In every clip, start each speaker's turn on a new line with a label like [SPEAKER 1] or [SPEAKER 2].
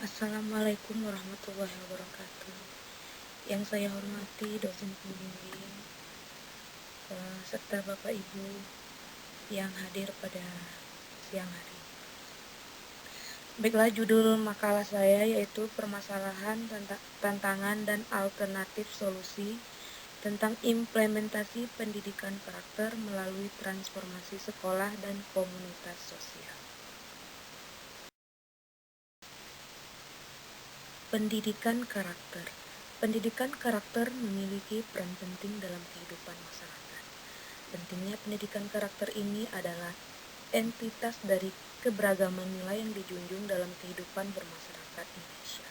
[SPEAKER 1] Assalamualaikum warahmatullahi wabarakatuh. Yang saya hormati dosen pembimbing, serta Bapak Ibu yang hadir pada siang hari. Baiklah, judul makalah saya yaitu permasalahan, tantangan, dan alternatif solusi tentang implementasi pendidikan karakter melalui transformasi sekolah dan komunitas sosial. Pendidikan karakter. Pendidikan karakter memiliki peran penting dalam kehidupan masyarakat. Pentingnya pendidikan karakter ini adalah entitas dari keberagaman nilai yang dijunjung dalam kehidupan bermasyarakat Indonesia.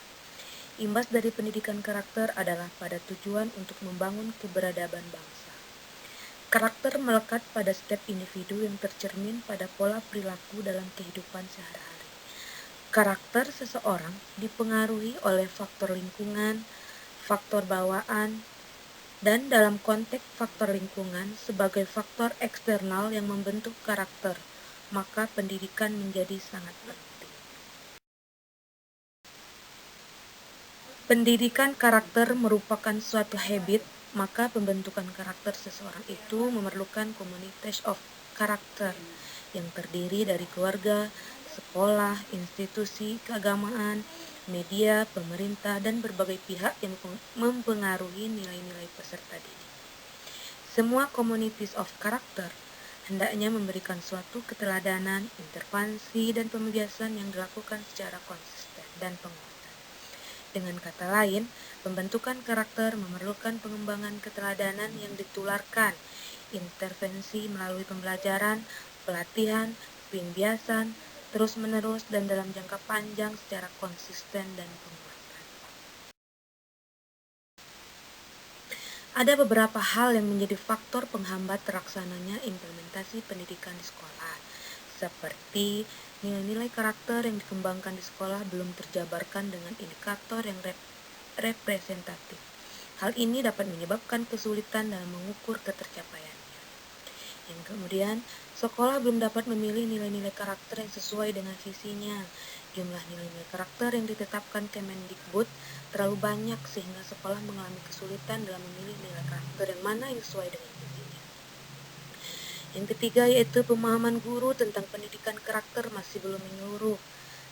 [SPEAKER 1] Imbas dari pendidikan karakter adalah pada tujuan untuk membangun keberadaban bangsa. Karakter melekat pada setiap individu yang tercermin pada pola perilaku dalam kehidupan sehari-hari. Karakter seseorang dipengaruhi oleh faktor lingkungan, faktor bawaan, dan dalam konteks faktor lingkungan sebagai faktor eksternal yang membentuk karakter, maka pendidikan menjadi sangat penting. Pendidikan karakter merupakan suatu habit, maka pembentukan karakter seseorang itu memerlukan communities of karakter yang terdiri dari keluarga, sekolah, institusi, keagamaan, media, pemerintah, dan berbagai pihak yang mempengaruhi nilai-nilai peserta didik. Semua communities of karakter hendaknya memberikan suatu keteladanan, intervensi, dan pembiasan yang dilakukan secara konsisten dan penguatan. Dengan kata lain, pembentukan karakter memerlukan pengembangan keteladanan yang ditularkan, intervensi melalui pembelajaran, pelatihan, pembiasan, terus-menerus dan dalam jangka panjang secara konsisten dan penguatan. Ada beberapa hal yang menjadi faktor penghambat terlaksananya implementasi pendidikan di sekolah, seperti nilai-nilai karakter yang dikembangkan di sekolah belum terjabarkan dengan indikator yang representatif. Hal ini dapat menyebabkan kesulitan dalam mengukur ketercapaiannya. Yang kemudian, sekolah belum dapat memilih nilai-nilai karakter yang sesuai dengan visinya. Jumlah nilai-nilai karakter yang ditetapkan Kemendikbud terlalu banyak sehingga sekolah mengalami kesulitan dalam memilih nilai karakter yang mana yang sesuai dengan visinya. Yang ketiga yaitu pemahaman guru tentang pendidikan karakter masih belum menyeluruh.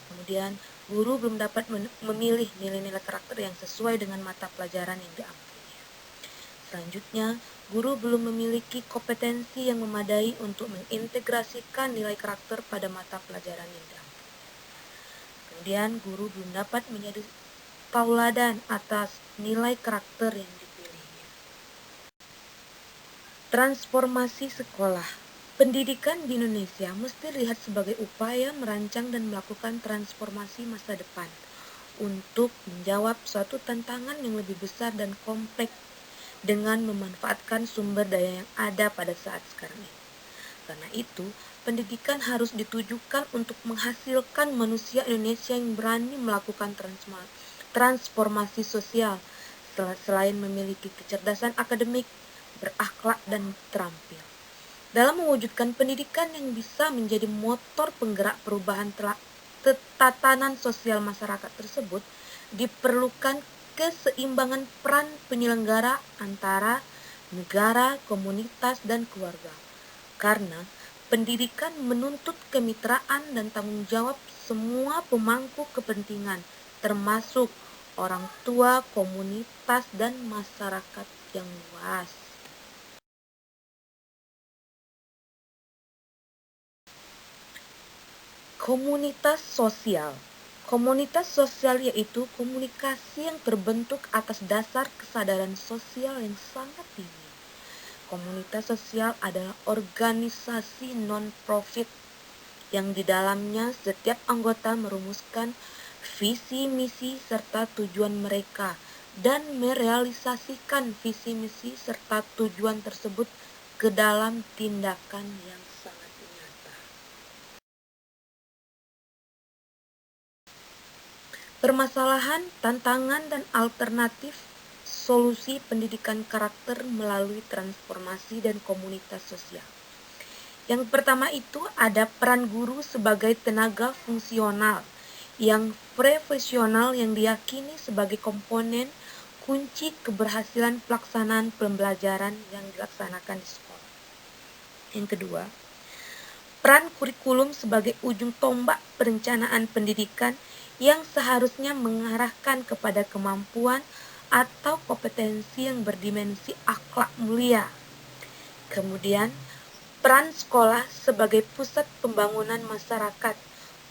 [SPEAKER 1] Kemudian, guru belum dapat memilih nilai-nilai karakter yang sesuai dengan mata pelajaran yang diambilnya. Selanjutnya, guru belum memiliki kompetensi yang memadai untuk mengintegrasikan nilai karakter pada mata pelajaran yang diambil. Kemudian, guru belum dapat menjadi tauladan atas nilai karakter yang dipilihnya. Transformasi sekolah. Pendidikan di Indonesia mesti dilihat sebagai upaya merancang dan melakukan transformasi masa depan untuk menjawab suatu tantangan yang lebih besar dan kompleks dengan memanfaatkan sumber daya yang ada pada saat sekarang ini. Karena itu, pendidikan harus ditujukan untuk menghasilkan manusia Indonesia yang berani melakukan transformasi sosial selain memiliki kecerdasan akademik, berakhlak, dan terampil. Dalam mewujudkan pendidikan yang bisa menjadi motor penggerak perubahan tatanan sosial masyarakat tersebut, diperlukan keseimbangan peran penyelenggara antara negara, komunitas, dan keluarga. Karena pendidikan menuntut kemitraan dan tanggung jawab semua pemangku kepentingan, termasuk orang tua, komunitas, dan masyarakat yang luas. Komunitas sosial. Komunitas sosial yaitu komunikasi yang terbentuk atas dasar kesadaran sosial yang sangat tinggi. Komunitas sosial adalah organisasi non-profit yang di dalamnya setiap anggota merumuskan visi, misi, serta tujuan mereka dan merealisasikan visi, misi, serta tujuan tersebut ke dalam tindakan yang sangat nyata. Permasalahan, tantangan, dan alternatif solusi pendidikan karakter melalui transformasi dan komunitas sosial. Yang pertama itu ada peran guru sebagai tenaga fungsional yang profesional yang diyakini sebagai komponen kunci keberhasilan pelaksanaan pembelajaran yang dilaksanakan di sekolah. Yang kedua, peran kurikulum sebagai ujung tombak perencanaan pendidikan yang seharusnya mengarahkan kepada kemampuan atau kompetensi yang berdimensi akhlak mulia. Kemudian, peran sekolah sebagai pusat pembangunan masyarakat,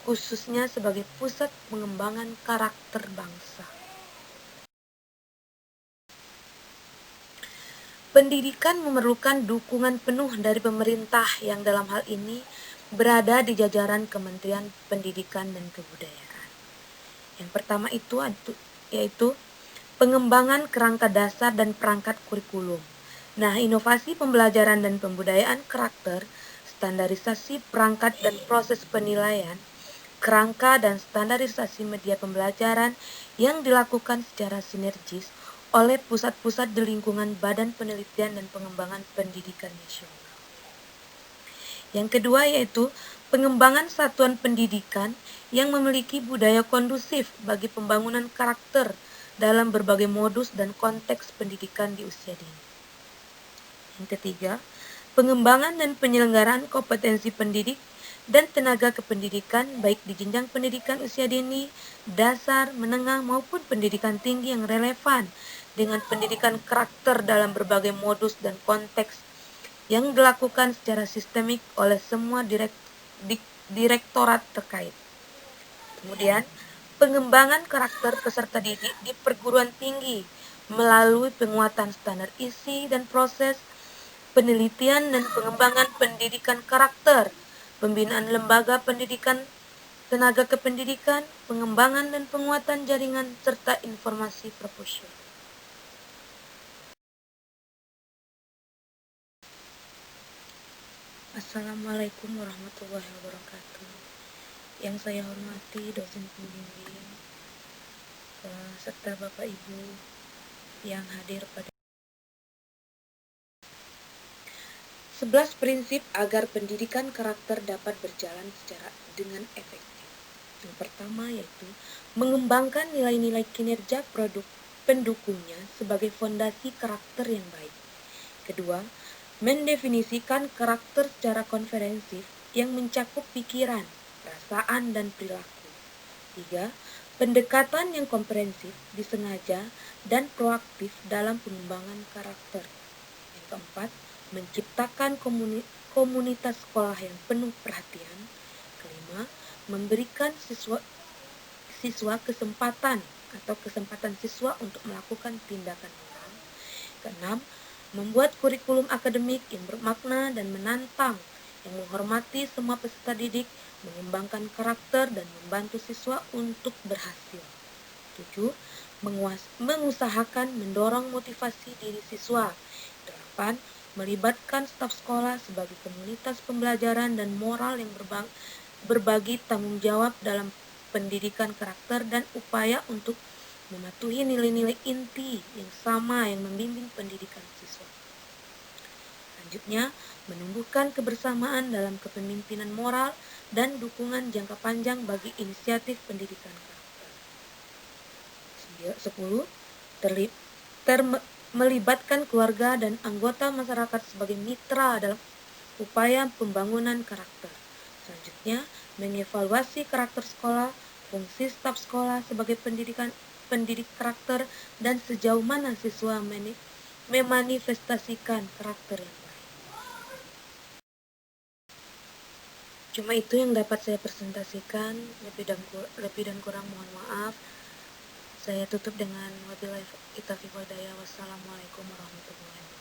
[SPEAKER 1] khususnya sebagai pusat pengembangan karakter bangsa. Pendidikan memerlukan dukungan penuh dari pemerintah yang dalam hal ini berada di jajaran Kementerian Pendidikan dan Kebudayaan. Yang pertama yaitu pengembangan kerangka dasar dan perangkat kurikulum. Nah, inovasi pembelajaran dan pembudayaan karakter, standarisasi perangkat dan proses penilaian, kerangka dan standarisasi media pembelajaran yang dilakukan secara sinergis oleh pusat-pusat di lingkungan Badan Penelitian dan Pengembangan Pendidikan Nasional. Yang kedua yaitu pengembangan satuan pendidikan yang memiliki budaya kondusif bagi pembangunan karakter dalam berbagai modus dan konteks pendidikan di usia dini. Yang ketiga, pengembangan dan penyelenggaraan kompetensi pendidik dan tenaga kependidikan baik di jenjang pendidikan usia dini, dasar, menengah maupun pendidikan tinggi yang relevan dengan pendidikan karakter dalam berbagai modus dan konteks yang dilakukan secara sistemik oleh semua direktorat terkait. Kemudian, pengembangan karakter peserta didik di perguruan tinggi melalui penguatan standar isi dan proses, penelitian dan pengembangan pendidikan karakter, pembinaan lembaga pendidikan, tenaga kependidikan, pengembangan dan penguatan jaringan, serta informasi proporsional. Assalamualaikum warahmatullahi wabarakatuh. Yang saya hormati dosen pembimbing serta Bapak Ibu yang hadir pada 11 prinsip agar pendidikan karakter dapat berjalan dengan efektif. Yang pertama yaitu mengembangkan nilai-nilai kinerja produk pendukungnya sebagai fondasi karakter yang baik. Kedua, mendefinisikan karakter secara komprehensif yang mencakup pikiran, perasaan, dan perilaku. 3. Pendekatan yang komprehensif, disengaja, dan proaktif dalam pengembangan karakter. Yang keempat, menciptakan komunitas sekolah yang penuh perhatian. Kelima, memberikan siswa kesempatan siswa untuk melakukan tindakan moral. Keenam, membuat kurikulum akademik yang bermakna dan menantang, yang menghormati semua peserta didik, mengembangkan karakter dan membantu siswa untuk berhasil. 7. Mengusahakan mendorong motivasi diri siswa. 8. Melibatkan staf sekolah sebagai komunitas pembelajaran dan moral yang berbagi tanggung jawab dalam pendidikan karakter dan upaya untuk mematuhi nilai-nilai inti yang sama yang membimbing pendidikan siswa. Selanjutnya, menumbuhkan kebersamaan dalam kepemimpinan moral dan dukungan jangka panjang bagi inisiatif pendidikan karakter. 10. Melibatkan keluarga dan anggota masyarakat sebagai mitra dalam upaya pembangunan karakter. Selanjutnya, mengevaluasi karakter sekolah, fungsi staf sekolah sebagai pendidik karakter, dan sejauh mana siswa memanifestasikan karakter yang baik. Cuma itu yang dapat saya presentasikan, lebih dan kurang mohon maaf. Saya tutup dengan wabillahi taufiq wal hidayah. Wassalamualaikum warahmatullahi wabarakatuh.